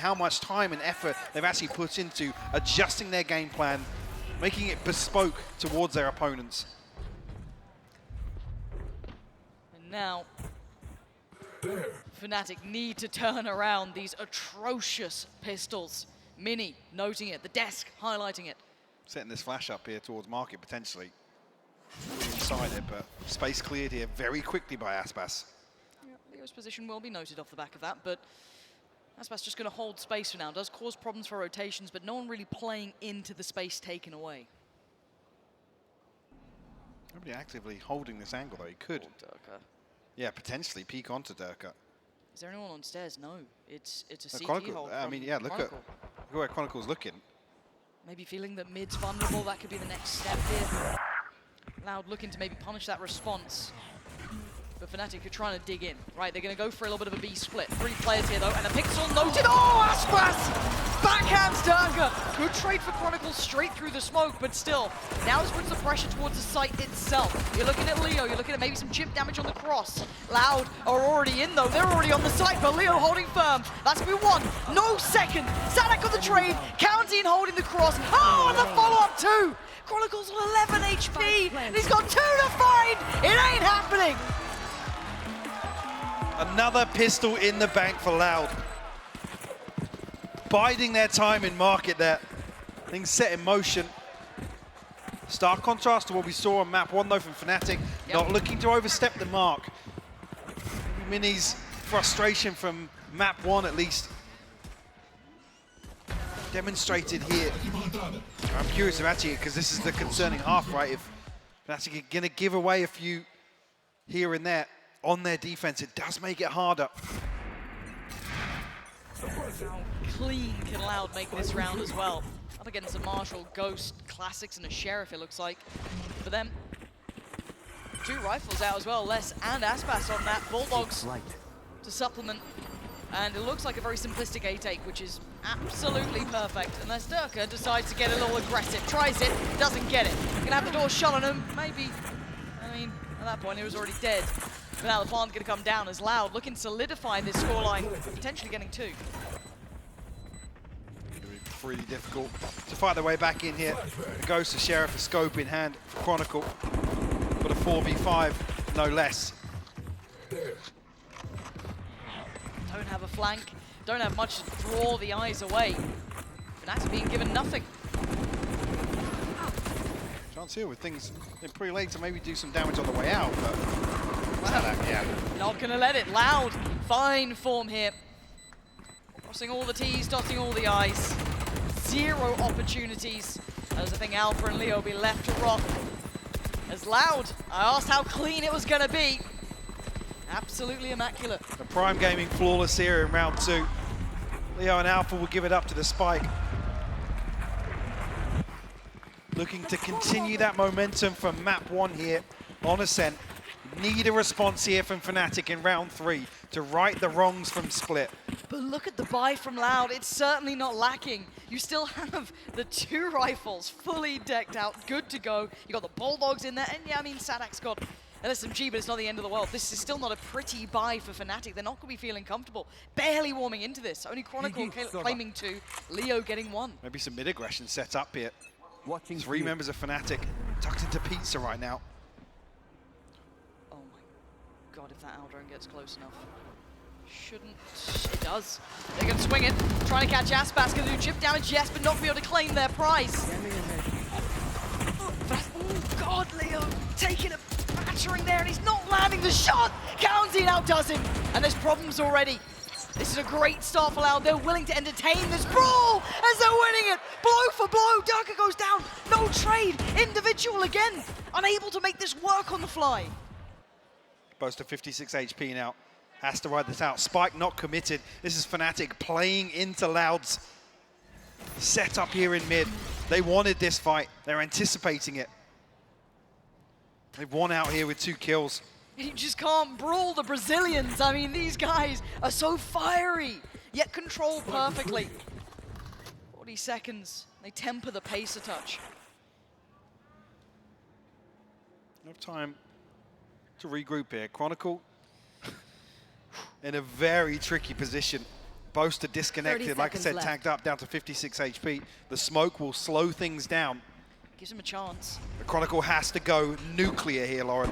how much time and effort they've actually put into adjusting their game plan, making it bespoke towards their opponents. And now, Fnatic need to turn around these atrocious pistols. Mini noting it, the desk highlighting it. Setting this flash up here towards market potentially. Inside it, but space cleared here very quickly by Aspas. Yeah, Leo's position will be noted off the back of that, but Aspas just going to hold space for now. Does cause problems for rotations, but no one really playing into the space taken away. Nobody actively holding this angle though. He could. Durka. Yeah, potentially peek onto Durka. Is there anyone on stairs? No, it's a CT Chronicle, hold. I mean, yeah, look at where Chronicle's looking. Maybe feeling that mid's vulnerable. That could be the next step here. L.O.U.D looking to maybe punish that response. But Fnatic are trying to dig in. Right, they're going to go for a little bit of a B split. 3 players here, though, and a pixel noted. Oh, Aspas! Backhands Durka. Good trade for Chronicle straight through the smoke, but still, now this puts the pressure towards the site itself. You're looking at Leo, you're looking at maybe some chip damage on the cross. L.O.U.D are already in, though. They're already on the site, but Leo holding firm. That's going to be 1, no second. Sadak on the trade, counting holding the cross. Oh, and the follow-up too. Chronicle's on 11 HP, and he's got 2 to find. It ain't happening. Another pistol in the bank for L.O.U.D. Biding their time in market there. Things set in motion. Stark contrast to what we saw on map 1 though from Fnatic. Yep. Not looking to overstep the mark. Mini's frustration from map 1 at least. Demonstrated here. I'm curious about actually, because this is the concerning half, right? If Fnatic are going to give away a few here and there on their defense, it does make it harder. How clean can L.O.U.D make this round as well? Up against a Marshall, Ghost, Classics, and a Sheriff, it looks like. For them, 2 rifles out as well, Les and Aspas on that. Bulldogs to supplement. And it looks like a very simplistic 8-8, which is absolutely perfect. Unless Durka decides to get a little aggressive. Tries it, doesn't get it. Gonna have the door shut on him, maybe. I mean, at that point, he was already dead. But now the plan's gonna come down as L.O.U.D looking to solidify this scoreline, potentially getting 2. Really difficult to fight their way back in here. The Ghost, the Sheriff, a scope in hand for Chronicle. But a 4v5, no less. Don't have a flank, don't have much to draw the eyes away. Fnatic being given nothing. Chance here with things in pretty late to maybe do some damage on the way out, but yeah. Not gonna let it. L.O.U.D, fine form here. Crossing all the T's, dotting all the I's. 0 opportunities. As I think Alpha and Leo will be left to rot. As L.O.U.D, I asked how clean it was gonna be. Absolutely immaculate. The Prime Gaming flawless here in round 2. Leo and Alpha will give it up to the spike. Looking to continue that momentum from map 1 here on Ascent. Need a response here from Fnatic in round 3 to right the wrongs from Split. But look at the buy from L.O.U.D, it's certainly not lacking. You still have the 2 rifles fully decked out, good to go. You got the Bulldogs in there, and yeah, I mean, Sadak's got LSMG, but it's not the end of the world. This is still not a pretty buy for Fnatic. They're not going to be feeling comfortable. Barely warming into this. Only Chronicle claiming 2, Leo getting 1. Maybe some mid-aggression set up here. Watching 3 members of Fnatic tucked into pizza right now. Oh my god, if that Aldron gets close enough. Shouldn't. It does. They're going to swing it. Trying to catch Aspas. Going to do chip damage, yes, but not be able to claim their prize. Oh god, Leo taking a battering there, and he's not landing the shot. County now does him, and there's problems already. This is a great start for L.O.U.D. They're willing to entertain this brawl as they're winning it. Blow for blow. Durka goes down. No trade. Individual again. Unable to make this work on the fly. Close to 56 HP now. Has to ride this out. Spike not committed. This is Fnatic playing into L.O.U.D's setup here in mid. They wanted this fight. They're anticipating it. They've won out here with 2 kills. You just can't brawl the Brazilians. I mean, these guys are so fiery, yet controlled perfectly. 40 seconds. They temper the pace a touch. No time to regroup here. Chronicle in a very tricky position. Boaster disconnected, like I said, left. tagged up down to 56 HP. The smoke will slow things down. Gives him a chance. The Chronicle has to go nuclear here, Lauren.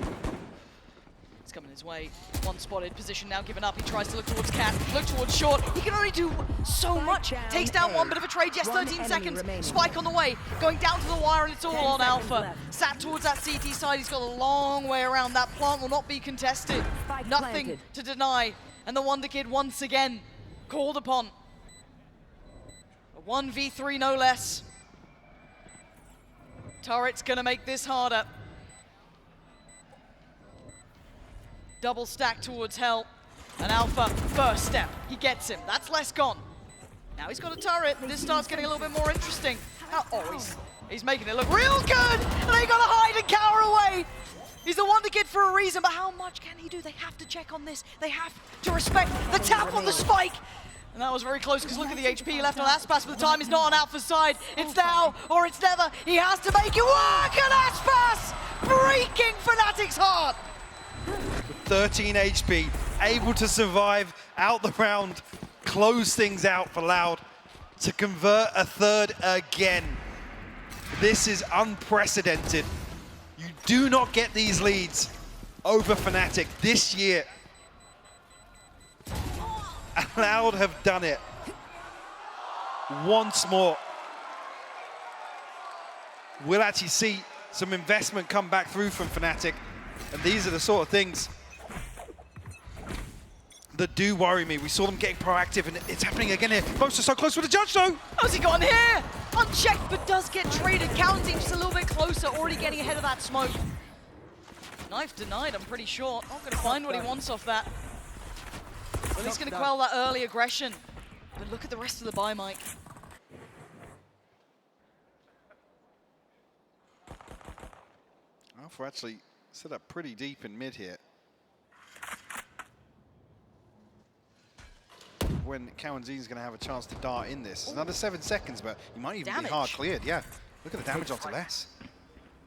It's coming his way. One spotted, position now given up. He tries to look towards Cat, look towards Short. He can only do so much. Takes down one, bit of a trade. Yes, 13 seconds. Spike on the way. Going down to the wire, and it's all on Alpha. Sat towards that CT side. He's got a long way around. That plant will not be contested. Nothing to deny. And the Wonder Kid once again called upon. A 1v3 no less. Turret's gonna make this harder. Double stack towards Hell. And Alpha, first step. He gets him. That's less gone. Now he's got a turret. This starts getting a little bit more interesting. Oh, he's making it look real good. And they gotta hide and cower away. He's the Wonder Kid for a reason, but how much can he do? They have to check on this. They have to respect the tap on the spike. And that was very close, because look at the HP left on Aspas, but the time is not on Alpha's side. It's now or it's never. He has to make it work, and Aspas breaking Fnatic's heart. 13 HP, able to survive out the round, close things out for L.O.U.D to convert a third again. This is unprecedented. You do not get these leads over Fnatic this year. L.O.U.D have done it once more. We'll actually see some investment come back through from Fnatic, and these are the sort of things that do worry me. We saw them getting proactive, and it's happening again here. Boaster so close with the judge, though. How's he gone here? Unchecked, but does get traded. Counting just a little bit closer, already getting ahead of that smoke. Knife denied, I'm pretty sure. Not going to find what he wants off that. Well, he's going to quell that early aggression. But look at the rest of the buy, Mike. Alpha actually set up pretty deep in mid here. When Kawanzin's going to have a chance to dart in this. It's another 7 seconds, but he might even be hard cleared. Yeah, look at the damage onto Les.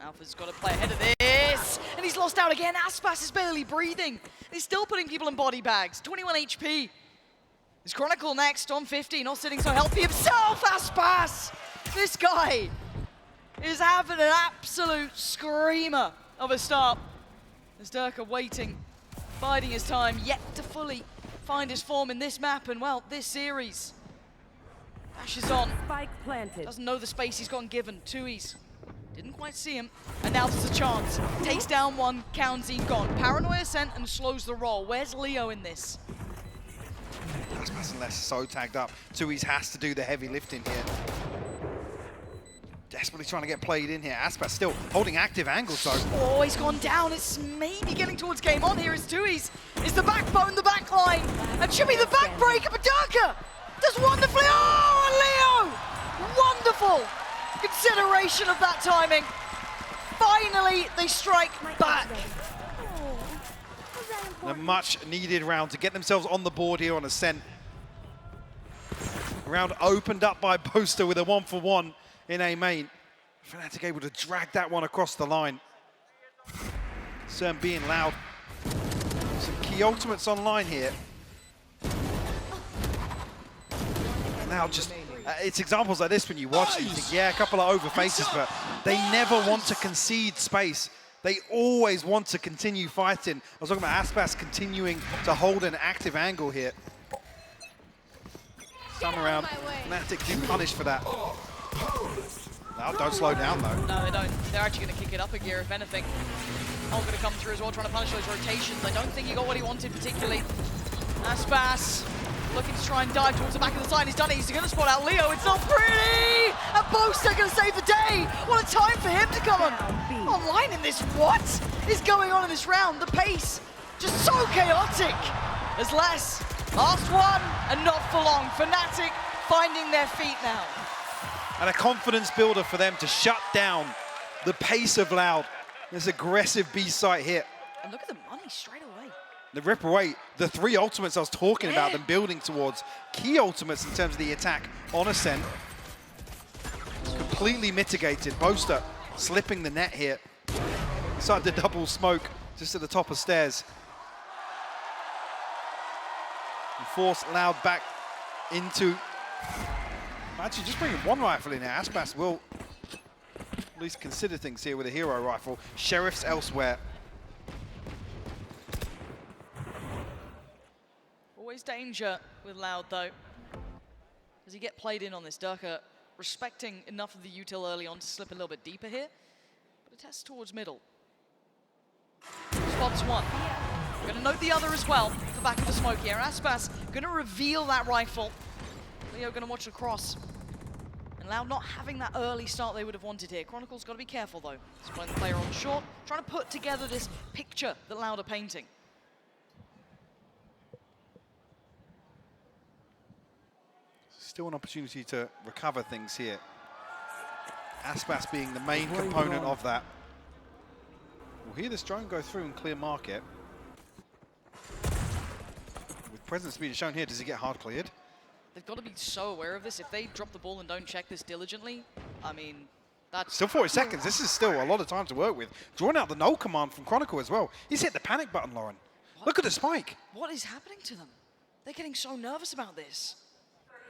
Alpha's got to play ahead of this, and he's lost out again. Aspas is barely breathing. He's still putting people in body bags. 21 HP. His Chronicle next on 50, not sitting so healthy himself. Aspas, this guy is having an absolute screamer of a start. As Durka waiting, biding his time, yet to fully find his form in this map, and well, this series. Dashes on. Spike planted. Doesn't know the space he's gotten given. Tui's. Didn't quite see him, and now there's a chance. Takes down one, Kawanzin gone. Paranoia sent and slows the roll. Where's Leo in this? Aspas and Les are so tagged up. Tui's has to do the heavy lifting here. Desperately trying to get played in here. Aspas still holding active angles though. Oh, he's gone down. It's maybe getting towards game on here. It's Tui's. It's the backbone, the backline. And should be the backbreaker, but Durka does wonderfully. Oh, and Leo! Wonderful consideration of that timing. Finally, they strike back. A much needed round to get themselves on the board here on Ascent. Round opened up by Boaster with a 1-for-1 in A main. Fnatic able to drag that one across the line. CERN being loud. Some key ultimates online here. Now just, it's examples like this when you watch it, you think, yeah, a couple of over faces, but they never want to concede space. They always want to continue fighting. I was talking about Aspas continuing to hold an active angle here. Time around, Fnatic do punish for that. No, don't slow down though. No, they don't. They're actually going to kick it up a gear, if anything. Ult going to come through as well, trying to punish those rotations. I don't think he got what he wanted particularly. Aspas looking to try and dive towards the back of the side. He's done it. He's going to spot out Leo. It's not pretty! And Boaster going to save the day. What a time for him to come online in this. What is going on in this round? The pace just so chaotic. As Les, last one and not for long. Fnatic finding their feet now. And a confidence builder for them to shut down the pace of L.O.U.D. This aggressive B site hit. And look at the money straight away. They rip away the 3 ultimates I was talking about, them building towards. Key ultimates in terms of the attack on Ascent. Completely mitigated. Boaster slipping the net here. Inside the double smoke just at the top of stairs. And force L.O.U.D back into... Actually, just bringing one rifle in here. Aspas will at least consider things here with a hero rifle. Sheriff's elsewhere. Always danger with Loud, though. Does he get played in on this? Durka respecting enough of the util early on to slip a little bit deeper here, but a test towards middle. Spots one. Going to note the other as well, at the back of the smoke here. Aspas going to reveal that rifle. Leo going to watch the cross. And Loud not having that early start they would have wanted here. Chronicle's got to be careful, though. He's playing the player on short, trying to put together this picture that Loud are painting. Still an opportunity to recover things here. Aspas being the main component of that. We'll hear this drone go through and clear market. With presence speed shown here, does he get hard cleared? They've got to be so aware of this. If they drop the ball and don't check this diligently, I mean, that's... Still 40 seconds. This is still a lot of time to work with. Drawing out the null command from Chronicle as well. He's hit the panic button, Lauren. What? Look at the spike. What is happening to them? They're getting so nervous about this.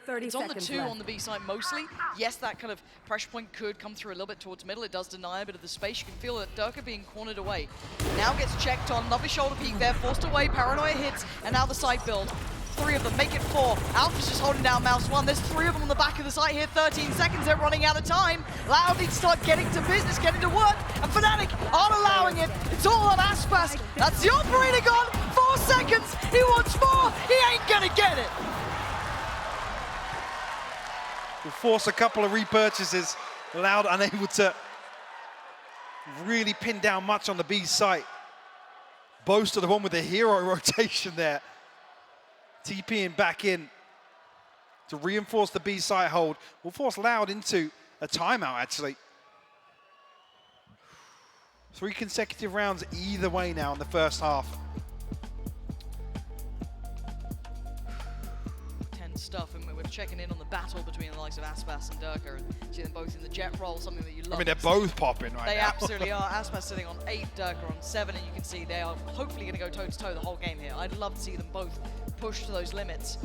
30 it's on the seconds two left. on the B side mostly. Yes, that kind of pressure point could come through a little bit towards middle. It does deny a bit of the space. You can feel that Durka being cornered away. Now gets checked on. Lovely shoulder peek there. Forced away. Paranoia hits. And now the side build. 3 of them. Make it 4. Alpha's just holding down Mouse 1. There's 3 of them on the back of the site here. 13 seconds. They're running out of time. Loud needs to start getting to business, getting to work. And Fnatic aren't allowing it. It's all on Aspas. That's the operator gone. 4 seconds. He wants more. He ain't going to get it. Will force a couple of repurchases. Loud unable to really pin down much on the B site. Boast of the one with the hero rotation there. TPing back in to reinforce the B site hold. Will force Loud into a timeout, actually. 3 consecutive rounds either way now in the first half. Stuff, and we're checking in on the battle between the likes of Aspas and Durka, and see them both in the jet roll, something that you love. I mean, they're both popping right now. They absolutely are. Aspas sitting on 8, Durka on 7, and you can see they are hopefully going to go toe-to-toe the whole game here. I'd love to see them both push to those limits.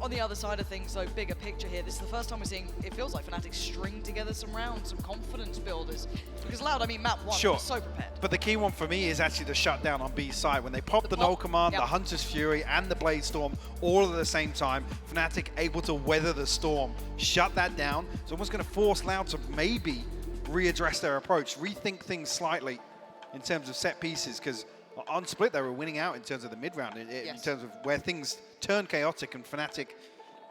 On the other side of things, though, bigger picture here, this is the first time we're seeing, it feels like Fnatic string together some rounds, some confidence builders. Because Loud, I mean, map 1 sure. was so prepared. But the key one for me is actually the shutdown on B side. When they pop the null command, yep. the Hunter's Fury, and the Blade Storm all at the same time, Fnatic able to weather the storm, shut that down. It's almost going to force Loud to maybe readdress their approach, rethink things slightly in terms of set pieces, because on Split they were winning out in terms of the mid-round, in terms of where things turn chaotic, and Fnatic,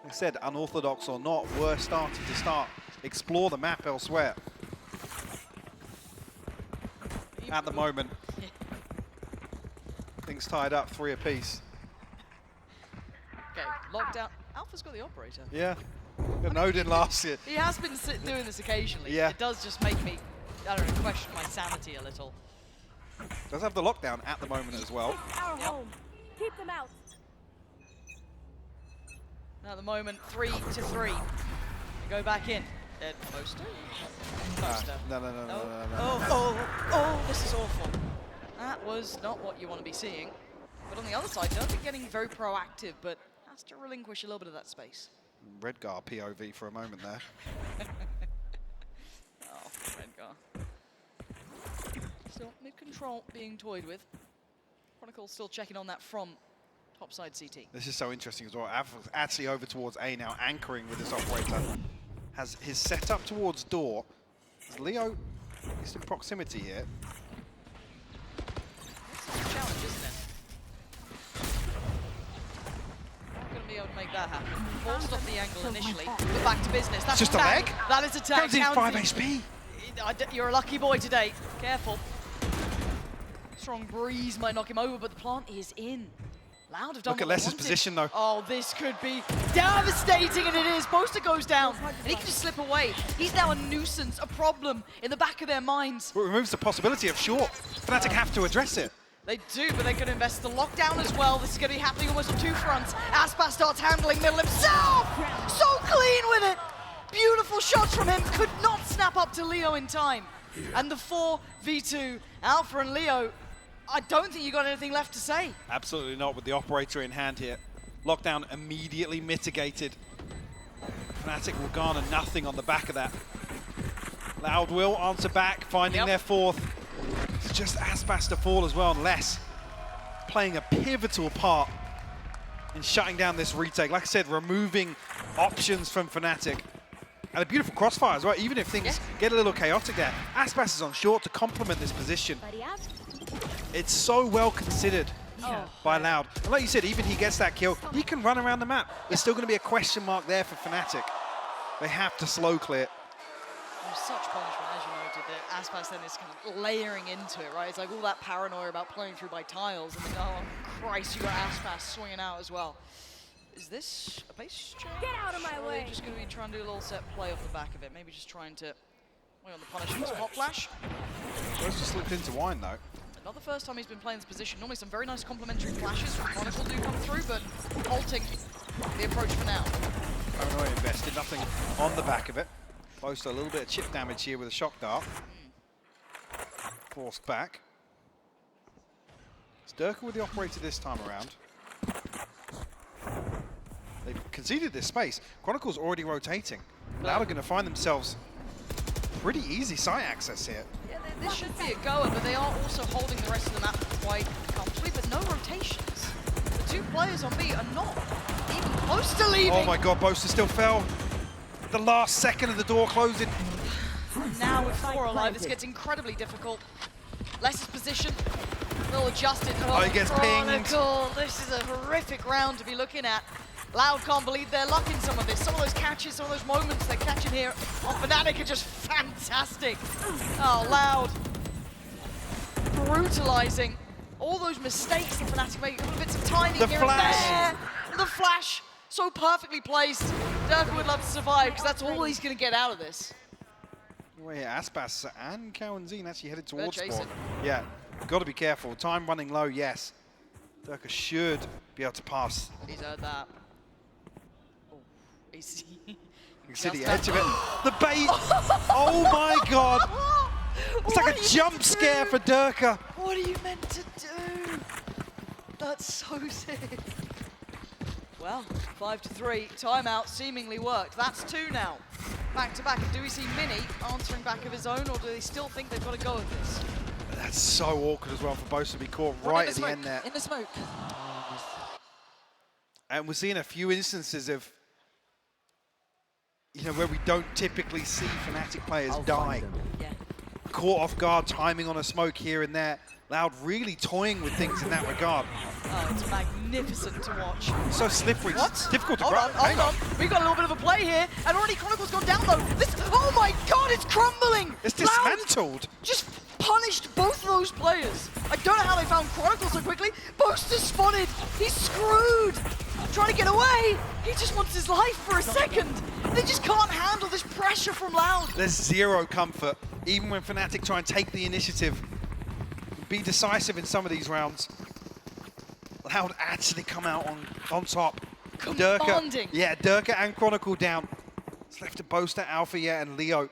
like I said, unorthodox or not, were starting to explore the map elsewhere. At the moment, things tied up, 3 apiece. Okay, lockdown. Alpha's got the operator. Yeah, got Odin last year. He has been doing this occasionally. Yeah. It does just make me, I don't know, question my sanity a little. Does have the lockdown at the moment as well. Our home. Keep them out. At the moment, 3-3. They go back in. Poster? Poster. No. Oh, this is awful. That was not what you want to be seeing. But on the other side, Durka getting very proactive, but has to relinquish a little bit of that space. Redgar POV for a moment there. Oh, Redgar. Still mid-control being toyed with. Chronicle still checking on that from topside CT. This is so interesting as well. Actually over towards A now, anchoring with this operator. Has his setup towards door. As Leo is in proximity here. It's a challenge, isn't it? Not going to be able to make that happen. Forced off the angle initially, but back to business. That's Just a tag. leg? That is a tag. Comes in 5 HP. You're a lucky boy today. Careful. Strong breeze might knock him over, but the plant is in. Loud have done Look at what they Less's wanted. position though. Oh, this could be devastating, and it is. Boaster goes down, and he can just slip away. He's now a nuisance, a problem in the back of their minds. It removes the possibility of short. Fnatic have to address it. They do, but they're going to invest the lockdown as well. This is going to be happening almost on 2 fronts. Aspas starts handling middle himself. So clean with it. Beautiful shots from him. Could not snap up to Leo in time. And the 4v2, Alpha and Leo, I don't think you got anything left to say. Absolutely not, with the operator in hand here. Lockdown immediately mitigated. Fnatic will garner nothing on the back of that. Loud will answer back, finding their fourth. It's just Aspas to fall as well, and Les playing a pivotal part in shutting down this retake. Like I said, removing options from Fnatic. And a beautiful crossfire as well, even if things get a little chaotic there. Aspas is on short to complement this position. It's so well considered by L.O.U.D. And like you said, even he gets that kill, he can run around the map. There's still going to be a question mark there for Fnatic. They have to slow clear. There's such punishment, as you noted, that Aspas then is kind of layering into it, right? It's like all that paranoia about playing through by tiles, and then, oh Christ, you got Aspas swinging out as well. Is this a base change? Get out of my Or are way. they just going to be trying to do a little set play off the back of it? Maybe just trying to wait on the punishment. Hot flash. First just slipped into wine though. Not the first time he's been playing this position. Normally some very nice complementary flashes from Chronicle do come through, but halting the approach for now. Paranoia invested, nothing on the back of it. Close to a little bit of chip damage here with a shock dart. Forced back. It's Durka with the operator this time around. They've conceded this space. Chronicle's already rotating. Now they're going to find themselves pretty easy site access here. Yeah, this should be a goer, but they are also holding the rest of the map quite comfortably, but no rotations. The two players on B are not even close to leaving. Oh my god, Boaster still fell. The last second of the door closing. And now with 4 alive, this gets incredibly difficult. Less's position, a little adjusted. Oh, he gets pinged. Chronicle, this is a horrific round to be looking at. L.O.U.D can't believe their luck in some of this. Some of those catches, some of those moments they're catching here on Fnatic are just fantastic. Oh, L.O.U.D brutalizing all those mistakes that Fnatic make. A couple of bits of timing The here flash. and there. The flash, so perfectly placed. Durka would love to survive because that's all he's going to get out of this. Well, yeah, Aspas and Cowanzine actually headed towards chasing. spawn. Yeah, got to be careful. Time running low, yes. Durka should be able to pass. He's heard that. Oh, he's You can see the edge of it. The bait! Oh my god! It's like a jump scare for Durka. What are you meant to do? That's so sick. Well, 5-3, timeout seemingly worked. That's 2 now. Back to back. Do we see Mini answering back of his own, or do they still think they've got to go with this? That's so awkward as well for both to be caught right at the end there. In the smoke. And we're seeing a few instances of, where we don't typically see Fnatic players die. Yeah. Caught off guard, timing on a smoke here and there. L.O.U.D really toying with things in that regard. Oh, it's magnificent to watch. So slippery, What? it's difficult to Hold grab. on, hold on. We've got a little bit of a play here, and already Chronicle's gone down though. This, oh my god, it's crumbling! It's L.O.U.D dismantled. just punished both of those players. I don't know how they found Chronicle so quickly. Boaster spotted. He's screwed. Trying to get away. He just wants his life for a second. They just can't handle this pressure from L.O.U.D. There's zero comfort, even when Fnatic try and take the initiative, be decisive in some of these rounds. L.O.U.D actually come out on top. Commanding. Durka and Chronicle down. It's left to Boaster, Alpha, and Leo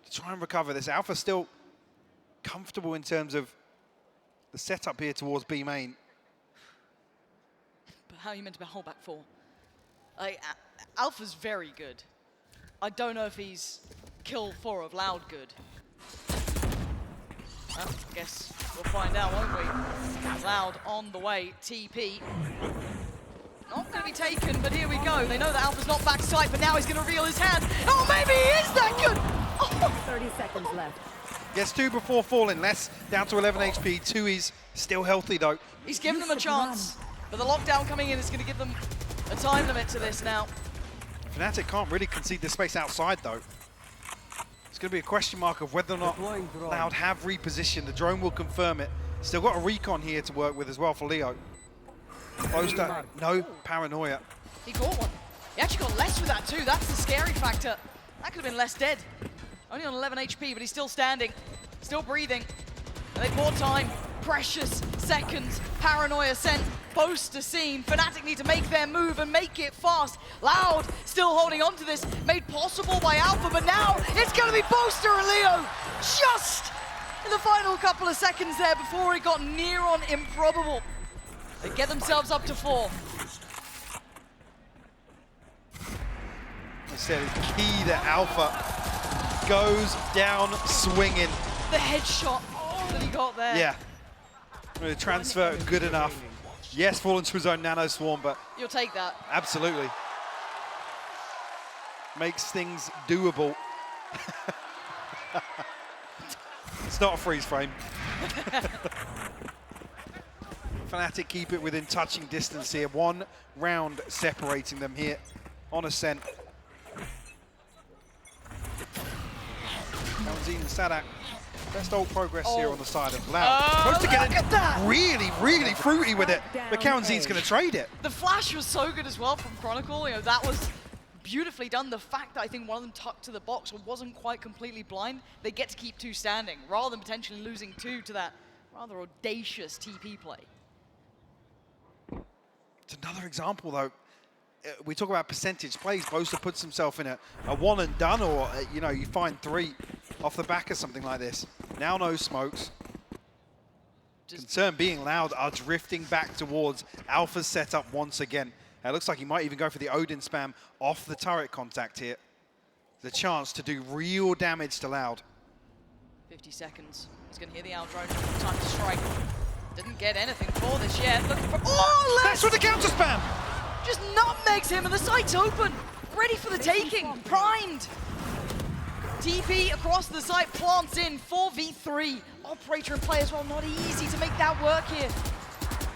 to try and recover this. Alpha still comfortable in terms of the setup here towards B main. But how are you meant to hold back 4? Like, Alpha's very good. I don't know if he's kill 4 of L.O.U.D good. Well, I guess we'll find out, won't we? L.O.U.D on the way, TP. Not going to be taken, but here we go. They know that Alpha's not backside, but now he's going to reveal his hand. Oh, maybe he is that good! Oh. 30 seconds left. Gets 2 before falling. Less down to 11 HP. 2 is still healthy though. He's given them a chance, but the lockdown coming in is going to give them a time limit to this now. Fnatic can't really concede the space outside though. It's going to be a question mark of whether or not L.O.U.D have repositioned. The drone will confirm it. Still got a recon here to work with as well for Leo. Boaster, no paranoia. He caught one. He actually got less with that too. That's the scary factor. That could have been less dead. Only on 11 HP, but he's still standing, still breathing. And they bought time. Precious seconds. Paranoia sent. Boaster seen. Fnatic need to make their move and make it fast. L.O.U.D still holding on to this. Made possible by Alpha, but now it's going to be Boaster and Leo. Just in the final couple of seconds there before it got near on improbable. They get themselves up to 4. I said, it's key that Alpha goes down swinging. The headshot that he got there. Yeah. The transfer good enough. Yes, fall into his own nano swarm, but You'll take that. absolutely. Makes things doable. It's not a freeze frame. Fnatic keep it within touching distance here. 1 round separating them here on Ascent. Kaunzin and Sadak, best old progress here on the side of L.O.U.D. Supposed to get look at that! really, really fruity with it, but Kaunzin's going to trade it. The flash was so good as well from Chronicle. You know, that was beautifully done. The fact that I think one of them tucked to the box or wasn't quite completely blind, they get to keep 2 standing, rather than potentially losing 2 to that rather audacious TP play. It's another example, though. We talk about percentage plays. Boaster puts himself in a one and done, or you know, you find 3 off the back of something like this. Now no smokes. Concern being L.O.U.D are drifting back towards Alpha's setup once again. It looks like he might even go for the Odin spam off the turret contact here. The chance to do real damage to L.O.U.D. 50 seconds. He's going to hear the out drone. Time to strike. Didn't get anything for this yet. Looking for... Oh, That's with the counter spam! Just nutmegs him and the site's open. Ready for the taking. Primed. TP across the site, plants in, 4v3. Operator and play as well, not easy to make that work here.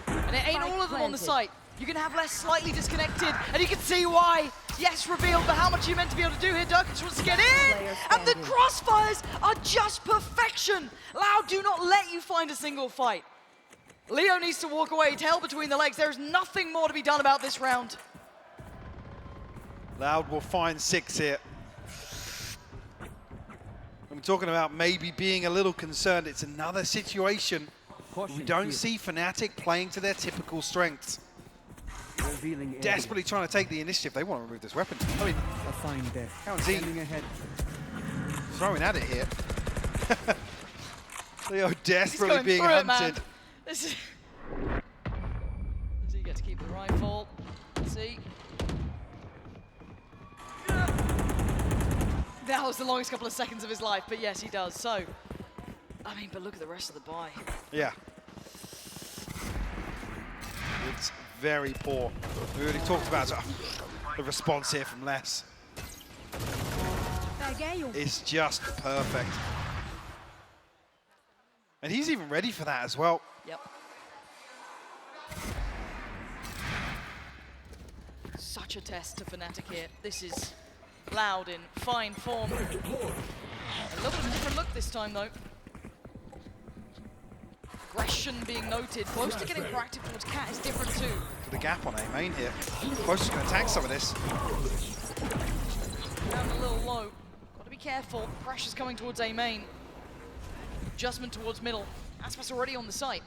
And it ain't all of them on the site. You can have less slightly disconnected, and you can see why. Yes, revealed, but how much are you meant to be able to do here? Durkins wants to get in, and the crossfires are just perfection. L.O.U.D do not let you find a single fight. Leo needs to walk away, tail between the legs. There's nothing more to be done about this round. L.O.U.D will find 6 here. I'm talking about maybe being a little concerned. It's another situation we don't see Fnatic playing to their typical strengths. Desperately trying to take the initiative. They want to remove this weapon. I mean, Kaunzin throwing at it here. Leo desperately being hunted. This is... Does he get to keep the rifle? Let's see. That was the longest couple of seconds of his life, but yes, he does. So, I mean, but look at the rest of the buy. Yeah. It's very poor. We already talked about the response here from Les. It's just perfect. And he's even ready for that as well. Yep. Such a test to Fnatic here. This is L.O.U.D in fine form. A little bit of a different look this time, though. Aggression being noted. Close to getting proactive towards Cat is different too. To the gap on A main here. Boaster's going to attack some of this. Down a little low. Got to be careful. Pressure's coming towards A main. Adjustment towards middle. Aspas already on the site.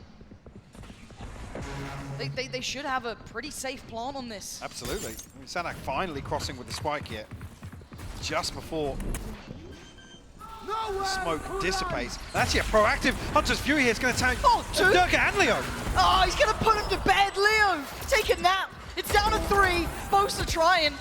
They should have a pretty safe plan on this. Absolutely. I mean, Sadak finally crossing with the spike here. Just before the smoke dissipates. That's proactive. Hunter's Fury here is going to attack Durka and Leo. Oh, he's going to put him to bed. Leo, take a nap. It's down to 3. Boaster trying.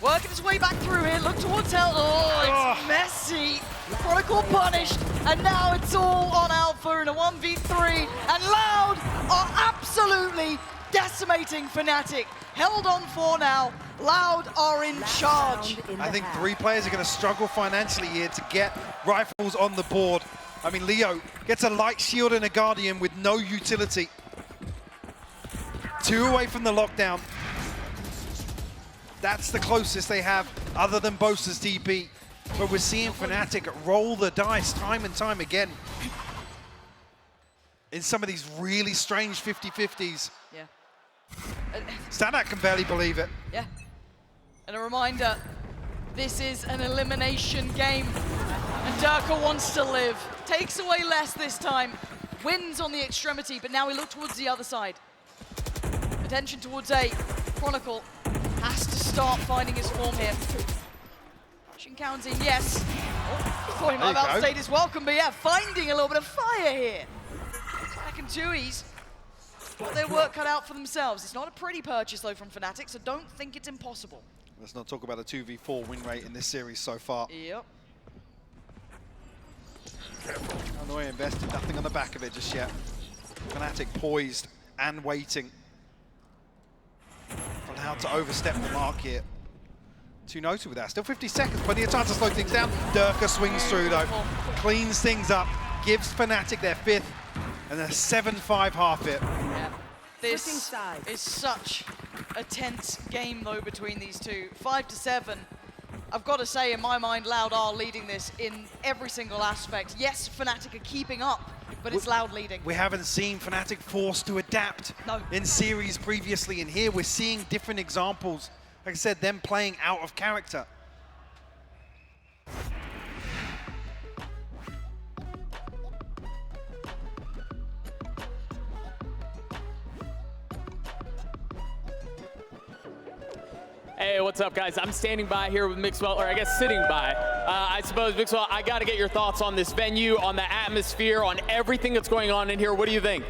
Working his way back through here. Look towards hell. Oh, it's messy. Chronicle punished. And now it's all on Alpha in a 1v3. And L.O.U.D are absolutely decimating Fnatic. Held on 4 now. L.O.U.D are in charge. I think 3 players are going to struggle financially here to get rifles on the board. I mean, Leo gets a light shield and a Guardian with no utility. 2 away from the lockdown. That's the closest they have other than Boaster's TP. But we're seeing Fnatic roll the dice time and time again in some of these really strange 50-50s. Yeah. Sadak can barely believe it. Yeah. And a reminder, this is an elimination game. And Durka wants to live. Takes away less this time. Wins on the extremity, but now we look towards the other side. Attention towards A. Chronicle has to start finding his form here. Rushing Kaunzin, yes. Oh, thought he might have outstayed his welcome, but yeah, finding a little bit of fire here. Second 2Es. Got their work cut out for themselves. It's not a pretty purchase, though, from Fnatic, so don't think it's impossible. Let's not talk about a 2v4 win rate in this series so far. Yep. Paranoia invested nothing on the back of it just yet. Fnatic poised and waiting. Allowed to overstep the mark here. Too noted with that. Still 50 seconds, plenty of time to slow things down. Durka swings through though, cleans things up, gives Fnatic their 5th, and a 7-5 half hit. Yeah. This is such a tense game though between these two. 5-7. I've got to say, in my mind, L.O.U.D are leading this in every single aspect. Yes, Fnatic are keeping up, but it's L.O.U.D leading. We haven't seen Fnatic forced to adapt in series previously, and here we're seeing different examples. Like I said, them playing out of character. Hey, what's up, guys? I'm standing by here with Mixwell, or I guess sitting by. I suppose, Mixwell, I got to get your thoughts on this venue, on the atmosphere, on everything that's going on in here. What do you think?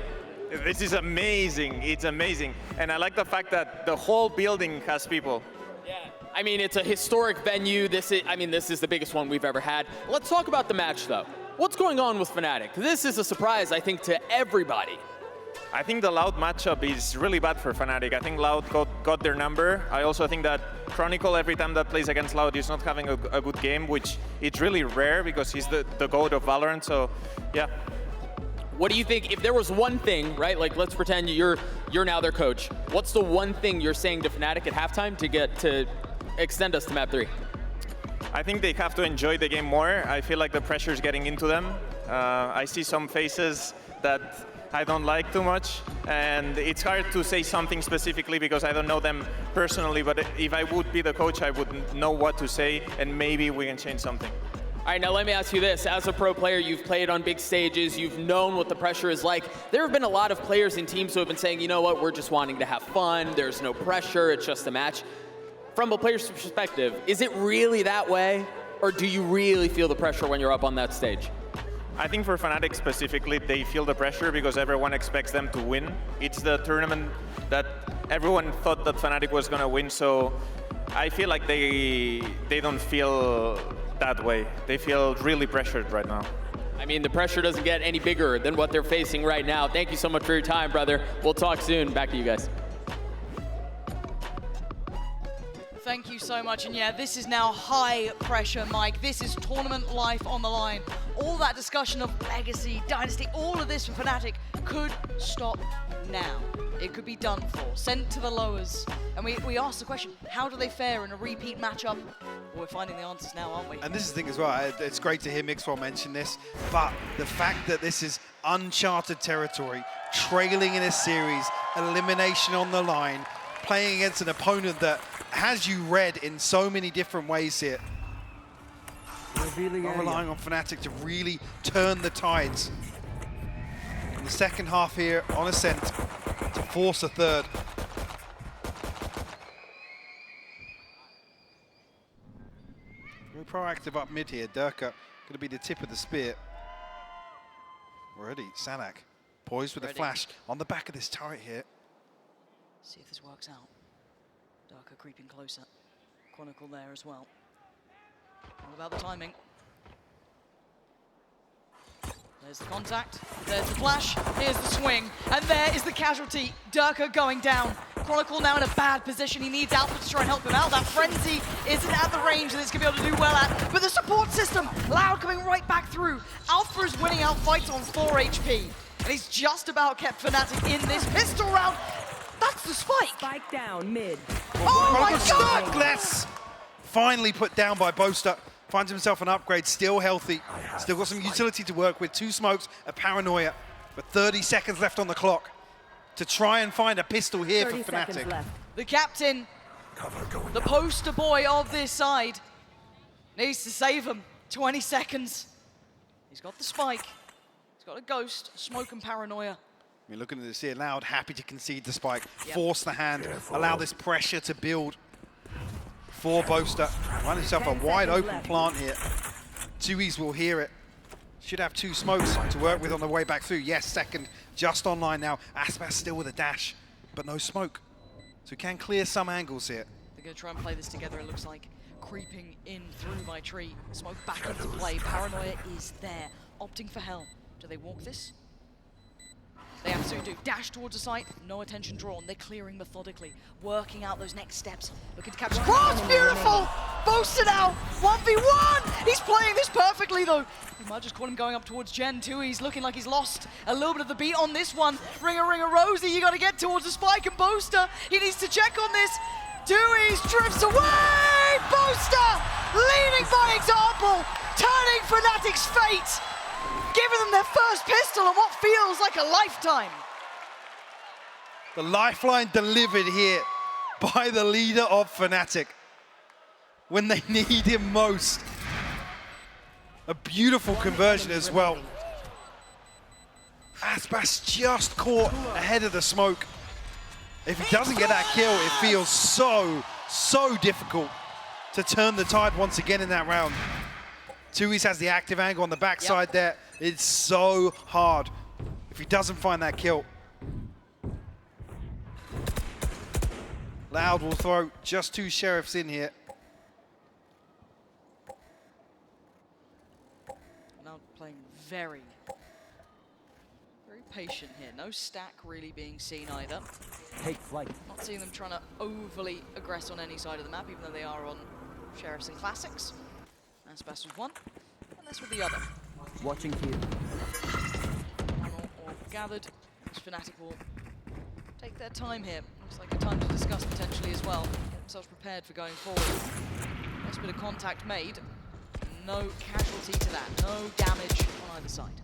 This is amazing. It's amazing. And I like the fact that the whole building has people. Yeah. I mean, it's a historic venue. This is the biggest one we've ever had. Let's talk about the match, though. What's going on with Fnatic? This is a surprise, I think, to everybody. I think the L.O.U.D matchup is really bad for Fnatic. I think L.O.U.D got their number. I also think that Chronicle, every time that plays against L.O.U.D, is not having a good game, which it's really rare because he's the GOAT of Valorant, so yeah. What do you think, if there was one thing, right, like let's pretend you're now their coach, what's the one thing you're saying to Fnatic at halftime to extend us to map 3? I think they have to enjoy the game more. I feel like the pressure's getting into them. I see some faces that I don't like too much, and it's hard to say something specifically because I don't know them personally, but if I would be the coach, I would know what to say, and maybe we can change something. All right, now let me ask you this. As a pro player, you've played on big stages, you've known what the pressure is like. There have been a lot of players and teams who have been saying, you know what, we're just wanting to have fun, there's no pressure, it's just a match. From a player's perspective, is it really that way, or do you really feel the pressure when you're up on that stage? I think for Fnatic specifically, they feel the pressure because everyone expects them to win. It's the tournament that everyone thought that Fnatic was going to win, so I feel like they don't feel that way. They feel really pressured right now. I mean, the pressure doesn't get any bigger than what they're facing right now. Thank you so much for your time, brother. We'll talk soon. Back to you guys. Thank you so much, and yeah, this is now high pressure, Mike. This is tournament life on the line. All that discussion of legacy, dynasty, all of this for Fnatic could stop now. It could be done for, sent to the lowers. And we asked the question, how do they fare in a repeat matchup? Well, we're finding the answers now, aren't we? And this is the thing as well, it's great to hear Mixwell mention this, but the fact that this is uncharted territory, trailing in a series, elimination on the line, playing against an opponent that has you read in so many different ways here. Not relying on Fnatic to really turn the tides. In the second half here on Ascent to force a third. Very proactive up mid here. Durka going to be the tip of the spear. Already, Sanak poised with a flash on the back of this turret here. See if this works out. Durka creeping closer. Chronicle there as well. All about the timing. There's the contact, there's the flash, here's the swing, and there is the casualty. Durka going down. Chronicle now in a bad position. He needs Alpha to try and help him out. That Frenzy isn't at the range that it's going to be able to do well at. But the support system, L.O.U.D coming right back through. Alpha is winning out fights on 4 HP. And he's just about kept Fnatic in this pistol round. That's the spike. Spike down mid. Oh my God! Stuckless! Finally put down by Boaster. Finds himself an upgrade, still healthy. Still got some utility to work with. 2 smokes, a paranoia. But 30 seconds left on the clock to try and find a pistol here for Fnatic. The captain, the poster boy of this side, needs to save him. 20 seconds. He's got the spike. He's got a ghost, smoke and paranoia. I mean, looking at this here, L.O.U.D happy to concede the spike, force the hand, allow this pressure to build for Boaster. Find himself a wide open plant here. Tui's will hear it. Should have 2 smokes to work with on the way back through. Yes, second just online now. Aspas still with a dash, but no smoke. So he can clear some angles here. The They're going to try and play this together, it looks like. Creeping in through by tree. Smoke back into play. Paranoia is there. Opting for hell. Do they walk this? They absolutely do. Dash towards the site. No attention drawn. They're clearing methodically. Working out those next steps. Looking to capture. Cross! Beautiful! Boasted out! 1v1! He's playing this perfectly, though. You might just call him going up towards Gen 2. He's looking like he's lost a little bit of the beat on this one. Ringer, Rosie, you got to get towards the spike, and Boaster, he needs to check on this. Dewey's drifts away! Boaster leading by example, turning Fnatic's fate, giving them their first pistol in what feels like a lifetime. The lifeline delivered here by the leader of Fnatic when they need him most. A beautiful conversion as well. Aspas just caught ahead of the smoke. If he doesn't get that kill, it feels so difficult to turn the tide once again in that round. Tui's has the active angle on the backside there. It's so hard if he doesn't find that kill. L.O.U.D will throw just 2 sheriffs in here. Now playing very patient here. No stack really being seen either. Take flight. Not seeing them trying to overly aggress on any side of the map, even though they are on Sheriffs and Classics. Aspas with one, and this with the other. Watching here. One all gathered. As Fnatic will take their time here. Looks like a time to discuss potentially as well. Get themselves prepared for going forward. Nice bit of contact made. No casualty to that. No damage on either side.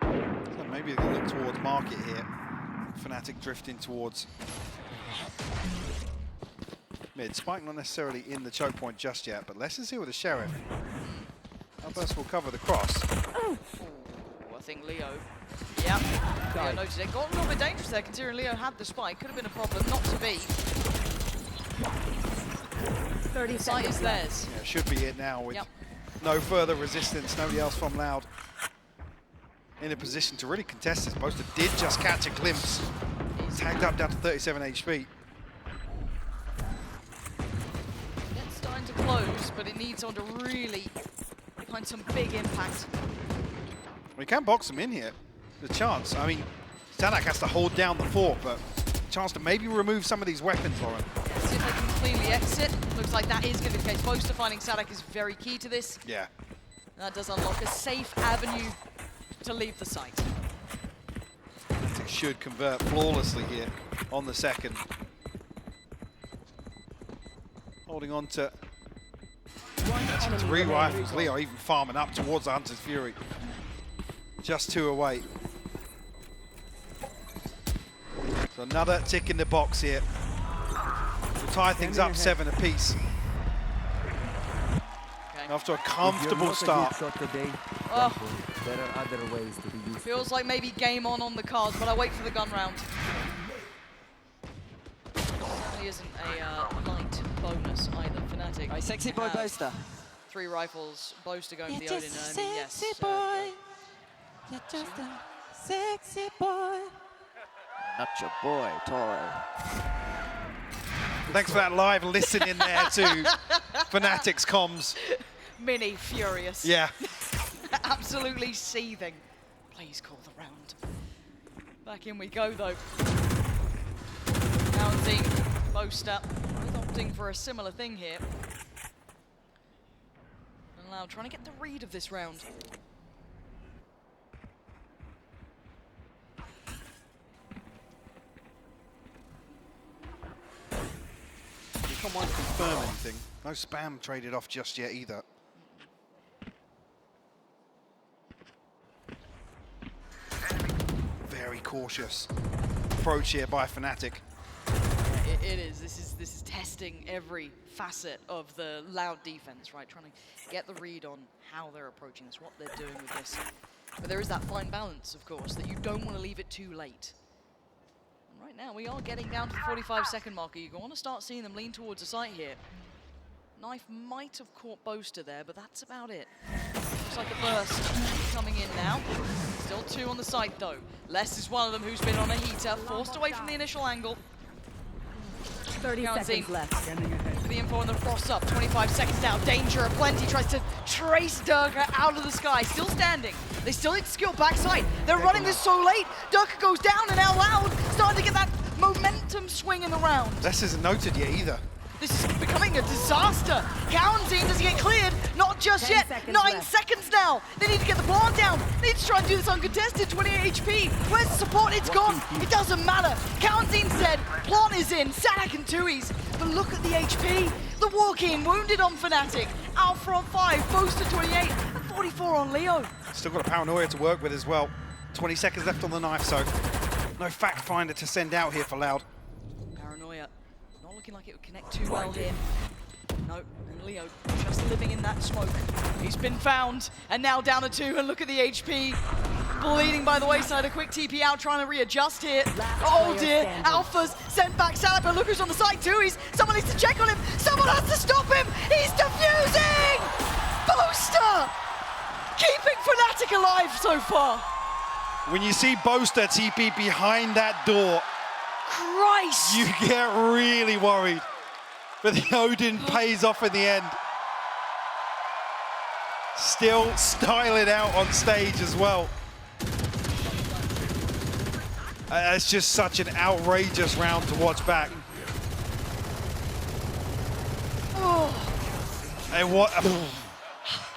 So maybe they look towards market here. Fnatic drifting towards mid. Spike not necessarily in the choke point just yet, but Lester's here with a sheriff. Alberts will cover the cross. Ooh, I think Leo. Yeah, Leo noted it. Got a little bit dangerous there, considering Leo had the spike. Could have been a problem, not to be. 30 Site is theirs. Yeah, should be it now with no further resistance. Nobody else from L.O.U.D in a position to really contest this. Boaster did just catch a glimpse. He's tagged up down to 37 HP. It's starting to close, but it needs someone to really find some big impact. We can box him in here. The chance. I mean, Sanak has to hold down the fort, but chance to maybe remove some of these weapons, Lauren. See if they can cleanly exit. Looks like that is going to be the case. Boaster finding Sanak is very key to this. Yeah. That does unlock a safe avenue to leave the site. It should convert flawlessly here on the second. Holding on to 3 rifles. Leo even farming up towards the Hunter's Fury. Just 2 away. So another tick in the box here. We'll tie things up 7 apiece. Okay. After a comfortable start. Oh. There are other ways to be used. Feels like maybe game on the cards, but I wait for the gun round. Certainly isn't a light bonus either. Fnatic. My sexy boy Boaster. 3 rifles. Boaster going for the Odin. Yes. You're just a sexy boy. Not your boy, Toro. Thanks for that live listen in there to Fnatic's comms. Mini furious. Yeah. Absolutely seething. Please call the round. Back in we go though. Counting Boaster. Both opting for a similar thing here. And L.O.U.D trying to get the read of this round. Come on, confirm anything. No spam traded off just yet either. Very cautious approach here by Fnatic. It is. This is testing every facet of the L.O.U.D defense, right? Trying to get the read on how they're approaching this, what they're doing with this. But there is that fine balance, of course, that you don't want to leave it too late. And right now, we are getting down to the 45-second marker. You want to start seeing them lean towards the site here. Knife might have caught Boaster there, but that's about it. Looks like a burst coming in now. Still 2 on the site, though. Les is one of them who's been on a heater, forced away from the initial angle. 30 seconds left. For the info on the frost up, 25 seconds now. Danger aplenty, tries to trace Durka out of the sky. Still standing. They still need to skill backside. They're running this so late. Durka goes down and L.O.U.D starting to get that momentum swing in the round. This isn't noted yet either. This is becoming a disaster. Counting, does he get cleared? Not just 10 yet. seconds 9 left. seconds now. They need to get the plant down. They need to try and do this uncontested. 28 HP. Where's the support? It's gone. It doesn't matter. Counting said, plant is in. Sadak and Tui's. But look at the HP. The walk-in, wounded on Fnatic. Alpha on 5, Boaster 28, and 44 on Leo. Still got a paranoia to work with as well. 20 seconds left on the knife, so no fact finder to send out here for L.O.U.D. Paranoia. Not looking like it would connect too well here. No, and Leo just living in that smoke. He's been found, and now down to 2, and look at the HP. Bleeding by the wayside, a quick TP out, trying to readjust here. Oh dear, Alpha's sent back Sadak, but look who's on the side too. Someone needs to check on him. Someone has to stop him. He's defusing! Boaster! Keeping Fnatic alive so far. When you see Boaster TP behind that door, Christ! you get really worried. But the Odin pays off in the end. Still styling out on stage as well. It's just such an outrageous round to watch back. Oh. And what?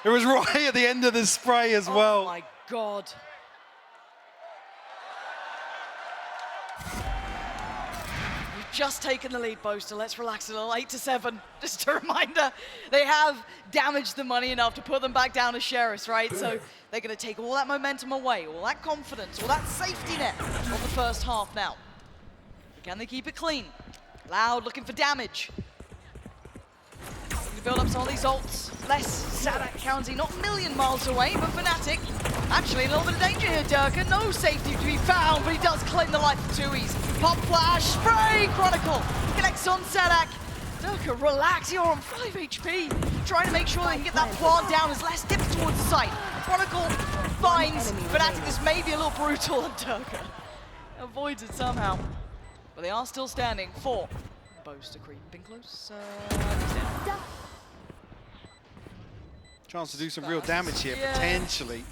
It was right at the end of the spray as well. Oh my God. You've just taken the lead, Boaster. Let's relax a little. 8-7. Just a reminder, they have damaged the money enough to put them back down as sheriffs, right? So they're going to take all that momentum away, all that confidence, all that safety net of the first half now. Can they keep it clean? L.O.U.D looking for damage. Build up some of these ults. Less Sadak County, not a million miles away, but Fnatic actually a little bit of danger here, Durka. No safety to be found, but he does claim the life of Tui's. Pop flash, spray, Chronicle connects on Sadak. Durka, relax, you're on 5 HP. Trying to make sure they can get that plant down as less dips towards the site. Chronicle finds Fnatic. This may be a little brutal, and Durka avoids it somehow. But they are still standing. 4. Boaster creeping close. Chance to do some real damage here, potentially.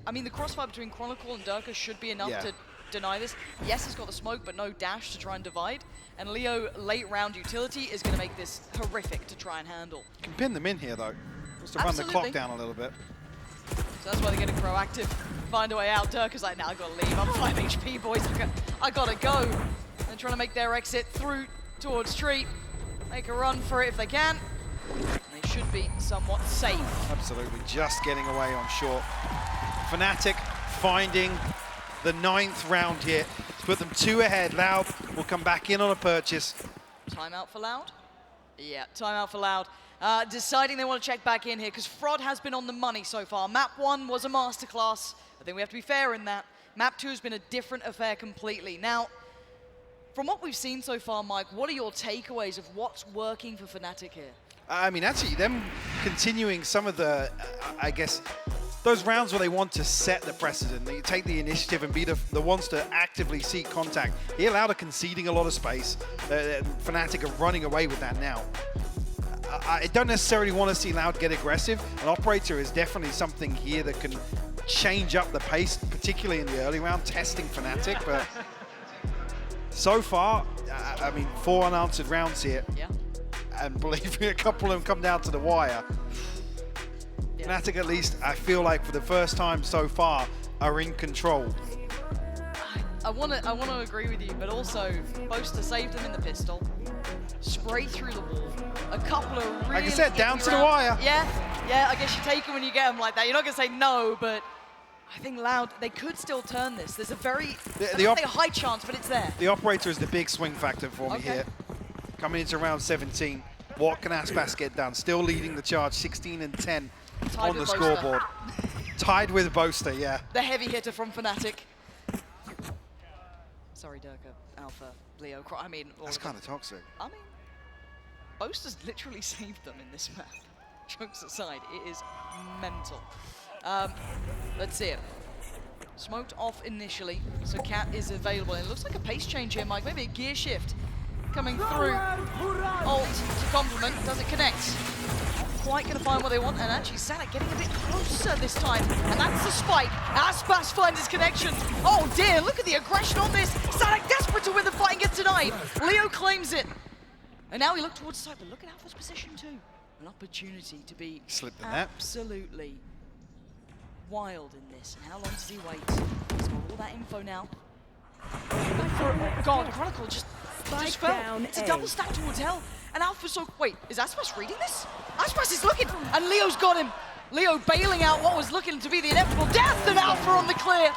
I mean, the crossfire between Chronicle and Durka should be enough to deny this. Yes, he's got the smoke, but no dash to try and divide. And Leo, late round utility, is going to make this horrific to try and handle. Can pin them in here, though. Just to run the clock down a little bit. So that's why they're getting proactive. Find a way out. Durka's like, nah, I gotta leave. I'm 5 HP, boys. I gotta go. They're trying to make their exit through towards Tree. Make a run for it if they can. They should be somewhat safe. Absolutely, just getting away on short. Fnatic finding the 9th round here. To put them 2 ahead. L.O.U.D will come back in on a purchase. Timeout for L.O.U.D? Yeah, timeout for L.O.U.D. Deciding they want to check back in here because Fraud has been on the money so far. Map 1 was a masterclass. I think we have to be fair in that. Map 2 has been a different affair completely. Now, from what we've seen so far, Mike, what are your takeaways of what's working for Fnatic here? I mean, actually, them continuing some of the, I guess, those rounds where they want to set the precedent, they take the initiative and be the ones to actively seek contact. He allowed a conceding a lot of space. Fnatic are running away with that now. I don't necessarily want to see L.O.U.D get aggressive. An operator is definitely something here that can change up the pace, particularly in the early round, testing Fnatic. But so far, I mean, 4 unanswered rounds here. Yeah. And believe me, a couple of them come down to the wire. Yeah. Fnatic, at least, I feel like for the first time so far, are in control. I want to agree with you, but also Boaster saved them in the pistol. Spray through the wall. A couple of really, like I said, down to the wire. Yeah, I guess you take them when you get them like that. You're not going to say no, but I think L.O.U.D, they could still turn this. There's a very, a high chance, but it's there. The operator is the big swing factor for me here. Coming into round 17, what can Aspas get done? Still leading the charge, 16 and 10 on the scoreboard. Tied with Boaster, yeah. The heavy hitter from Fnatic. Sorry, Durka, Alpha, Leo, I mean... That's kind of toxic. I mean, Boaster's literally saved them in this map. Jokes aside, it is mental. Let's see it. Smoked off initially, so Cat is available. And it looks like a pace change here, Mike. Maybe a gear shift coming through. Ult to complement, does it connect? Not quite going to find what they want, and actually Sanac getting a bit closer this time. And that's the spike. Aspas finds his connection. Oh dear, look at the aggression on this. Sanac desperate to win the fight and gets denied. Leo claims it. And now we look towards the side, but look at Alpha's position too. An opportunity to be absolutely wild in this. And how long does he wait? He's got all that info now. Oh God, Chronicle just fell. It's a double stack towards Hell. And Alpha's so, wait, is Aspas reading this? Aspas is looking, and Leo's got him. Leo bailing out what was looking to be the inevitable death of Alpha on the clear.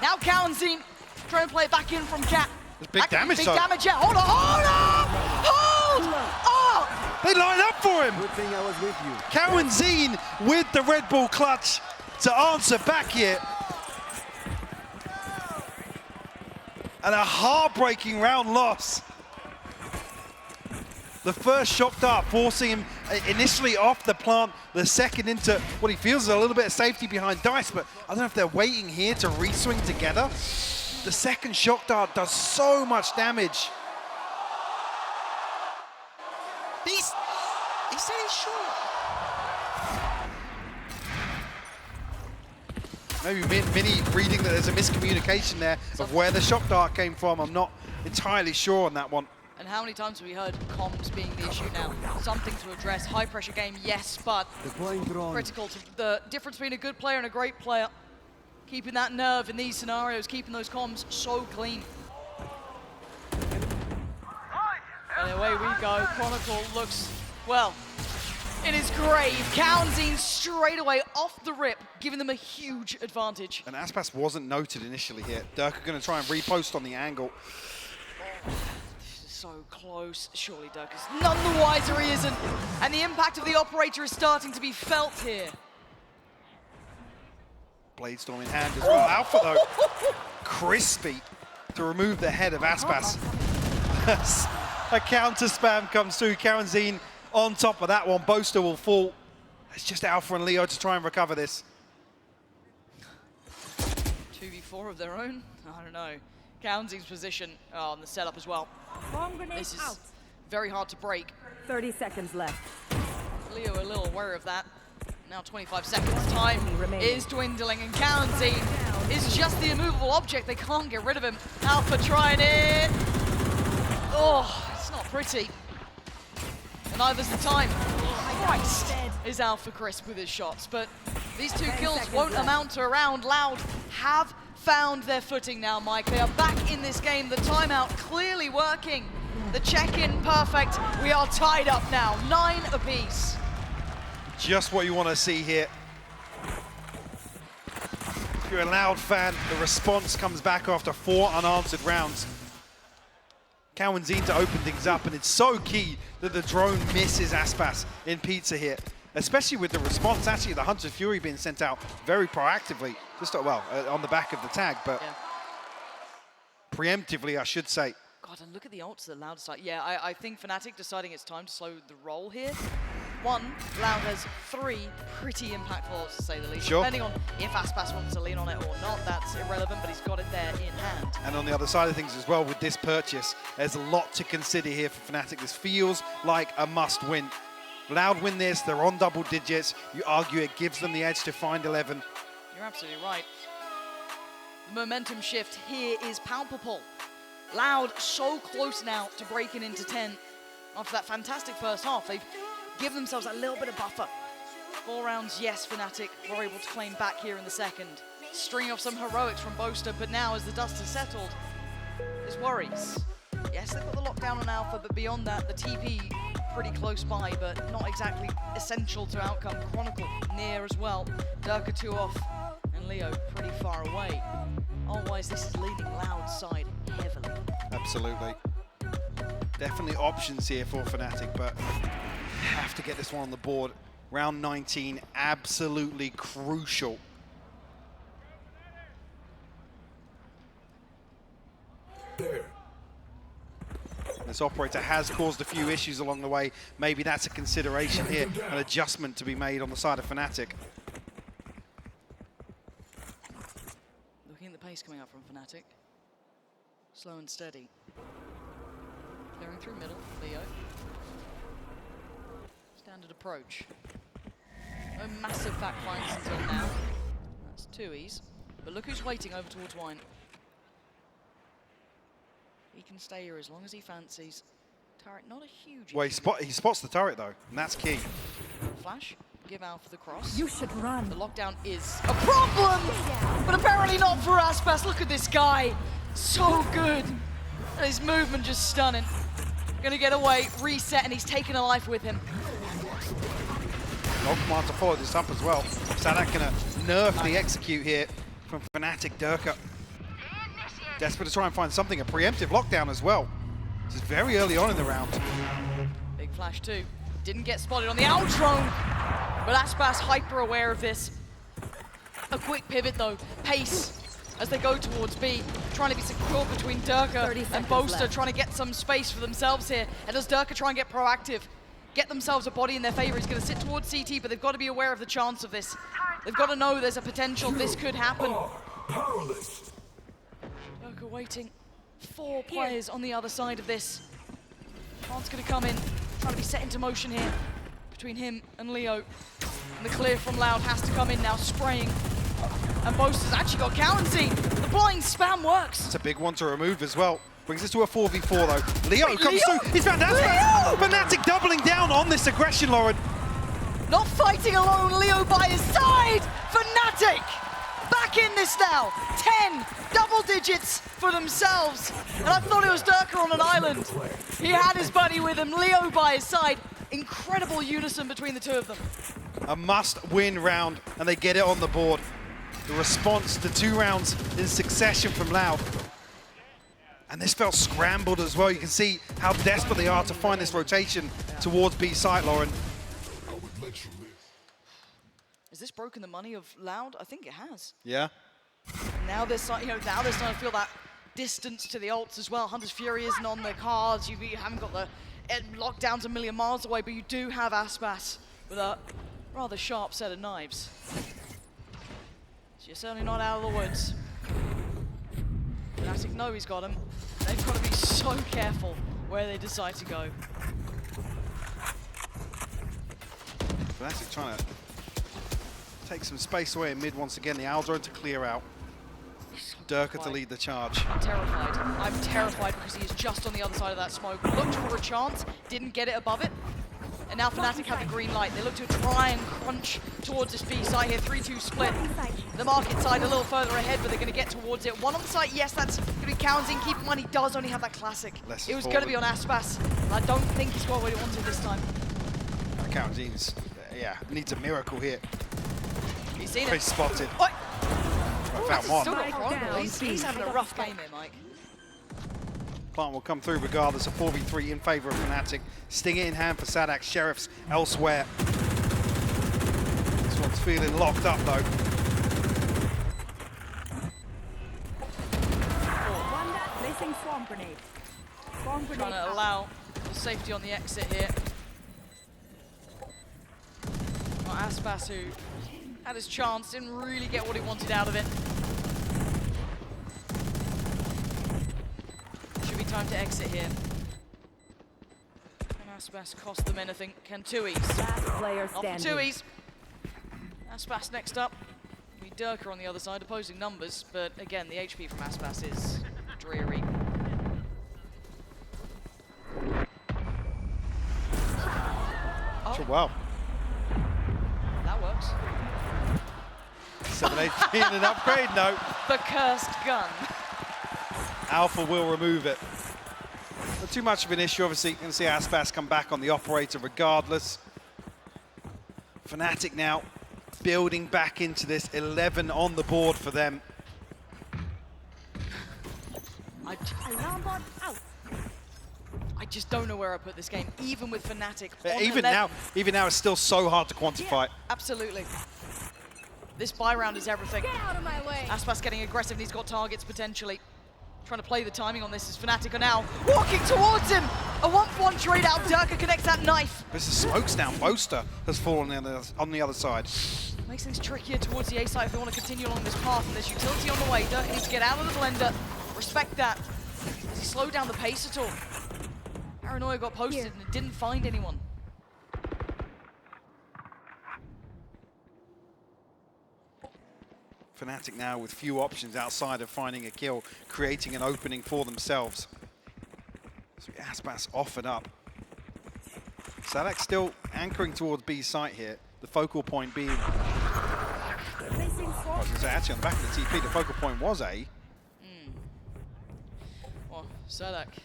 Now Cowanzine trying to play it back in from Cat. There's big damage, Big though. damage, yeah. Hold on, hold on! Hold! Oh! They line up for him. Good thing I was with you. Cowanzine with the Red Bull clutch to answer back here. And a heartbreaking round loss. The first shock dart forcing him initially off the plant, the second into what he feels is a little bit of safety behind Dice, but I don't know if they're waiting here to re-swing together. The second shock dart does so much damage. He said he's short. Maybe Mini reading that there's a miscommunication there of where the shock dart came from. I'm not entirely sure on that one. And how many times have we heard comms being the issue now? Something to address. High pressure game, yes, but critical to the difference between a good player and a great player. Keeping that nerve in these scenarios, keeping those comms so clean. And away we go. Chronicle looks, well, in his grave. Cowanzine straight away off the rip, giving them a huge advantage. And Aspas wasn't noted initially here. Dirk are going to try and repost on the angle. This is so close. Surely Dirk is none the wiser, he isn't. And the impact of the operator is starting to be felt here. Bladestorm in hand as well. Alpha, though, crispy to remove the head of Aspas. A counter spam comes through. Cowanzine on top of that one. Boaster will fall. It's just Alpha and Leo to try and recover this. 2v4 of their own? I don't know. Cowanzine's position on the setup as well. Bomb grenade This is out. very hard to break. 30 seconds left. Leo a little aware of that. Now 25 seconds. Time remaining. is dwindling, and Cowanzine is just the immovable object. They can't get rid of him. Alpha trying it. Oh, it's not pretty. And neither's the time. Christ is Alpha crisp with his shots, but these two kills won't amount to a round. L.O.U.D have found their footing now, Mike. They are back in this game. The timeout clearly working. The check-in perfect. We are tied up now, 9 apiece. Just what you want to see here. If you're a L.O.U.D fan, the response comes back after 4 unanswered rounds. Cowanzine to open things up, and it's so key that the drone misses Aspas in Pizza here, especially with the response. Actually, the Hunter Fury being sent out very proactively, just on the back of the tag, but preemptively, I should say. God, and look at the ults that L.O.U.D start. Yeah, I think Fnatic deciding it's time to slow the roll here. One, L.O.U.D has 3 pretty impactful ults, to say the least. Sure. Depending on if Aspas wants to lean on it or not, that's irrelevant, but he's got it there in hand. And on the other side of things as well, with this purchase, there's a lot to consider here for Fnatic. This feels like a must-win. L.O.U.D win this, they're on double digits. You argue it gives them the edge to find 11. You're absolutely right. The momentum shift here is palpable. L.O.U.D so close now to breaking into 10. After that fantastic first half, they've given themselves a little bit of buffer. 4 rounds, yes, Fnatic were able to claim back here in the second. Stringing off some heroics from Boaster, but now as the dust has settled, there's worries. Yes, they've got the lockdown on Alpha, but beyond that, the TP pretty close by, but not exactly essential to outcome. Chronicle near as well. Durka 2 off, and Leo pretty far away. Otherwise, this is leading L.O.U.D's side heavily. Absolutely. Definitely options here for Fnatic, but have to get this one on the board. Round 19, absolutely crucial. This operator has caused a few issues along the way. Maybe that's a consideration here, an adjustment to be made on the side of Fnatic. Looking at the pace coming up from Fnatic. Slow and steady. Clearing through middle, Leo. Standard approach. No massive fact finds until now. That's 2Es. But look who's waiting over towards Wine. He can stay here as long as he fancies. Turret, not a huge Well, issue. he spots the turret though, and that's key. Flash, give Alpha the cross. You should run. The lockdown is a problem, but apparently not for Aspas. Look at this guy, so good. And his movement just stunning. Gonna get away, reset, and he's taking a life with him. No command to follow this up as well. Sadak gonna nerf the execute here from Fnatic. Durka desperate to try and find something, a preemptive lockdown as well. This is very early on in the round. Big flash too. Didn't get spotted on the outro, but Aspas hyper aware of this. A quick pivot though, pace as they go towards B, trying to be secure between Durka and Boaster, trying to get some space for themselves here. And does Durka try and get proactive, get themselves a body in their favor? He's going to sit towards CT, but they've got to be aware of the chance of this. They've got to know there's a potential this could happen. Durka waiting. 4 players on the other side of this. Khan's going to come in, trying to be set into motion here between him and Leo. And the clear from L.O.U.D has to come in now, spraying. And Boaster's actually got Currency. The blind spam works. It's a big one to remove as well. Brings us to a 4v4 though. Leo comes Leo? through. He's found Aspas. Fnatic doubling down on this aggression, Lauren. Not fighting alone, Leo by his side. Fnatic back in this now. 10 double digits for themselves. And I thought it was Durka on an island. He had his buddy with him, Leo by his side. Incredible unison between the two of them. A must-win round, and they get it on the board. The response to 2 rounds in succession from L.O.U.D. And this felt scrambled as well. You can see how desperate they are to find this rotation towards B site, Lauren. Has this broken the money of L.O.U.D? I think it has. Yeah. Now they're starting, now they're starting to feel that distance to the ults as well. Hunter's Fury isn't on the cards. You haven't got the lockdowns a million miles away, but you do have Aspas with a rather sharp set of knives. So you're certainly not out of the woods. Fnatic know he's got him. They've got to be so careful where they decide to go. Fnatic trying to take some space away in mid once again. The Aldrone to clear out. Durka to lead the charge. I'm terrified. I'm terrified because he is just on the other side of that smoke. Looked for a chance, didn't get it above it. And now Fnatic have the green light. They look to try and crunch towards this B side here. 3-2 split. The market side a little further ahead, but they're going to get towards it. One on the site, yes, that's going to be Counting. Keep money does only have that classic. It was going to be on Aspas. I don't think he's got what he wanted this time. Counting's, yeah, needs a miracle here. He's seen He's it. spotted. Oi! Found one. Still not wrong. He's having a rough game here, Mike. Plant will come through regardless. A 4v3 in favor of Fnatic. Stinger in hand for Sadak. Sheriffs elsewhere. This one's feeling locked up though. Placing swarm grenade. Swarm grenade. Trying to allow the safety on the exit here. Not Aspas, who had his chance, didn't really get what he wanted out of it. Should be time to exit here. Can Aspas cost them anything? Can 2Es? Last player Not for standing. 2Es. Aspas next up. We Durka on the other side, opposing numbers, but again, the HP from Aspas is dreary. Oh. Wow. That works. 7 HP and an upgrade, no. The cursed gun. Alpha will remove it. Not too much of an issue, obviously. You can see Aspas come back on the operator regardless. Fnatic now building back into this. 11 on the board for them. Alarm bot out. I just don't know where I put this game, even with Fnatic. Even now, it's still so hard to quantify. Yeah, absolutely. This buy round is everything. Get out of my way. Aspas getting aggressive, and he's got targets potentially. Trying to play the timing on this as Fnatic are now walking towards him. A 1-for-1 trade out. Durka connects that knife. This is smokes down. Boaster has fallen on the other side. Makes things trickier towards the A side if they want to continue along this path, and there's utility on the way. Durka needs to get out of the blender. Respect that. Does he slow down the pace at all? Paranoia got posted and it didn't find anyone. Fnatic now with few options outside of finding a kill, creating an opening for themselves. So Aspas offered up. Salak still anchoring towards B site here. The focal point being... I was going to say, actually on the back of the TP, the focal point was A. Well, Salak.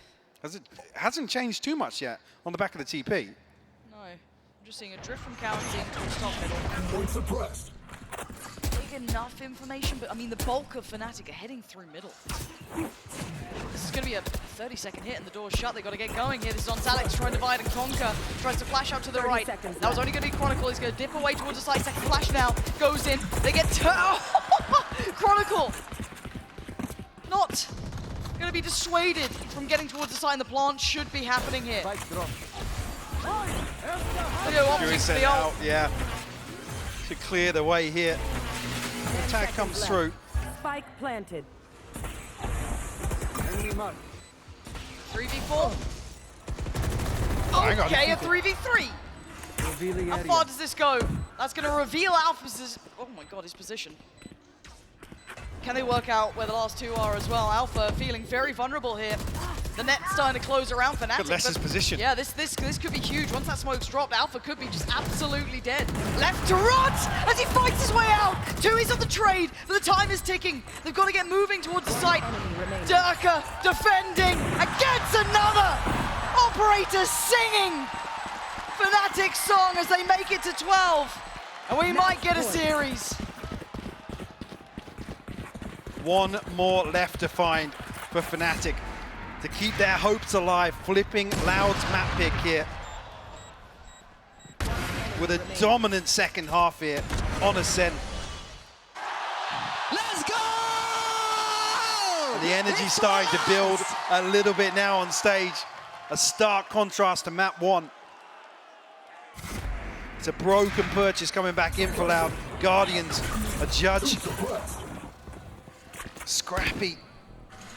Hasn't changed too much yet on the back of the TP. No, I'm just seeing a drift from County towards top middle. Big enough information, but I mean the bulk of Fnatic are heading through middle. This is going to be a 30-second hit and the door's shut. They've got to get going here. This is on Salix trying to divide and conquer. Tries to flash out to the right. That was only going to be Chronicle. He's going to dip away towards the side. Second flash now. Goes in. They get... Chronicle! Not going to be dissuaded from getting towards the side, and the plant should be happening here. Furious set out, yeah. To clear the way here. The attack comes through. Spike planted. 3v4. Hang on. Okay, a 3v3. How far does this go? That's going to reveal Alpha's... Oh my god, his position. Can they work out where the last two are as well? Alpha feeling very vulnerable here. The net's starting to close around Fnatic. Look at Lester's position. Yeah, this could be huge. Once that smoke's dropped, Alpha could be just absolutely dead. Left to rot as he fights his way out. Tui's on the trade, but the time is ticking. They've got to get moving towards the site. Durka defending against another. Operator singing Fnatic's song as they make it to 12. And we might get a series. One more left to find for Fnatic to keep their hopes alive, flipping L.O.U.D's map pick here. With a dominant second half here on Ascent. Let's go! And the energy starting to build a little bit now on stage. A stark contrast to map 1. It's a broken purchase coming back in for L.O.U.D. Guardians, a judge. Scrappy.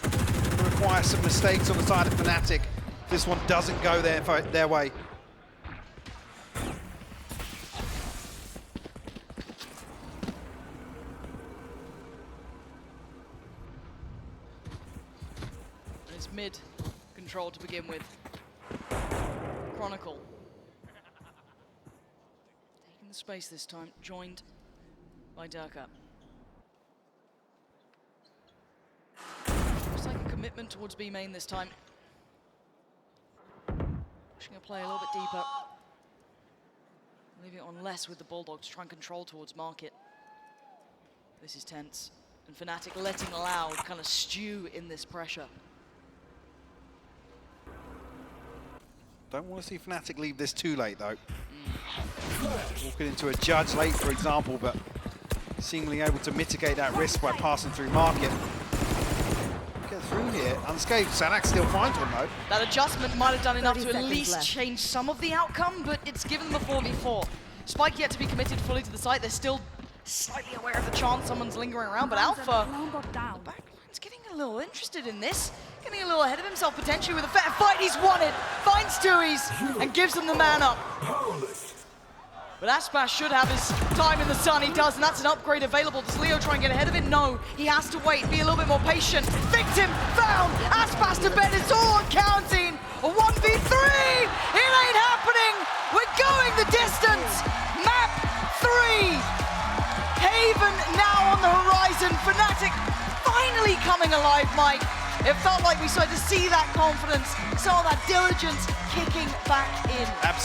Require some mistakes on the side of Fnatic. This one doesn't go their way. It's mid control to begin with. Chronicle. Taking the space this time, joined by Durka. Looks like a commitment towards B main this time. Pushing a play a little bit deeper. Leaving it on less with the Bulldogs to try and control towards market. This is tense. And Fnatic letting L.O.U.D kind of stew in this pressure. Don't want to see Fnatic leave this too late though. Walking into a judge late, for example, but seemingly able to mitigate that risk by passing through market. Get through here, unscathed. Salak still finds one though. That adjustment might have done enough to at least change some of the outcome, but it's given them a 4v4. Spike yet to be committed fully to the site. They're still slightly aware of the chance someone's lingering around, but Alpha, the backline's getting a little interested in this. Getting a little ahead of himself potentially with a fair fight. He's won it, finds Tui's, and gives them the man up. But Aspas should have his time in the sun. He does, and that's an upgrade available. Does Leo try and get ahead of it? No, he has to wait, be a little bit more patient. Victim found, Aspas to bed, it's all on counting. A 1v3, it ain't happening. We're going the distance. Map 3, Haven now on the horizon. Fnatic finally coming alive, Mike. It felt like we started to see that confidence, saw that diligence kicking back in. Absolutely.